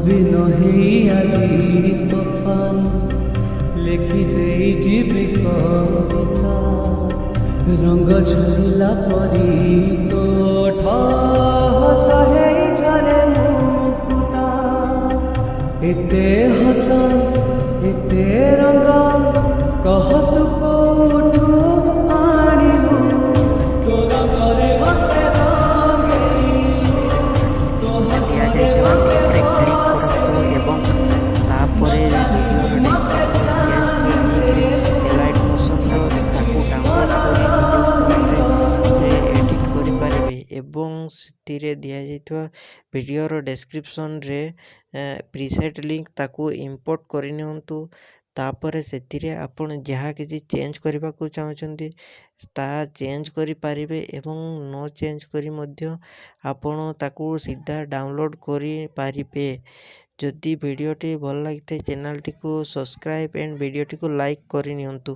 ଦିନ ହେଇ ଆଜି ତୋ ପାଇଁ ଲେଖିଦେଇ ଯିବି କବିତା। ରଙ୍ଗ ଝରିଲା ପରି ତୋ ଓଠ ହସ ହେଇ ଝରେ ମୁକୁତା। ଏତେ ହସ ଏତେ ରଙ୍ଗ କହ ତୁ କୋଉଠୁ ଆଣିବୁ। ତୋ ରଙ୍ଗରେ ମତେ ଦିଆଯାଇଥିବା ଲିଙ୍କରେ କ୍ଲିକ୍ କରନ୍ତୁ ଏବଂ ତାପରେ ଭିଡ଼ିଓର ଡେସ୍କ୍ରିପସନ୍ ଦିଆଯାଇଥିବା ଲିଙ୍କରେ ଏଲାଇଟ୍ ମୋସନ୍ର ତାକୁ ଡାଉନଲୋଡ଼୍ କରି ନିଜ ଫୋନ୍ରେ ଏଡ଼ିଟ୍ କରିପାରିବେ। ଏବଂ ସେଥିରେ ଦିଆଯାଇଥିବା ଭିଡ଼ିଓର ଡେସ୍କ୍ରିପସନ୍ରେ ପ୍ରିସେଟ୍ ଲିଙ୍କ୍ ତାକୁ ଇମ୍ପୋର୍ଟ କରିନିଅନ୍ତୁ। ତାପରେ ସେଥିରେ ଆପଣ ଯାହା କିଛି ଚେଞ୍ଜ କରିବାକୁ ଚାହୁଁଛନ୍ତି ତାହା ଚେଞ୍ଜ କରିପାରିବେ ଏବଂ ନ ଚେଞ୍ଜ କରି ମଧ୍ୟ ଆପଣ ତାକୁ ସିଧା ଡାଉନଲୋଡ଼୍ କରିପାରିବେ। ଯଦି ଭିଡ଼ିଓଟି ଭଲ ଲାଗିଥାଏ ଚ୍ୟାନେଲଟିକୁ ସବସ୍କ୍ରାଇବ୍ ଏଣ୍ଡ ଭିଡ଼ିଓଟିକୁ ଲାଇକ୍ କରିନିଅନ୍ତୁ।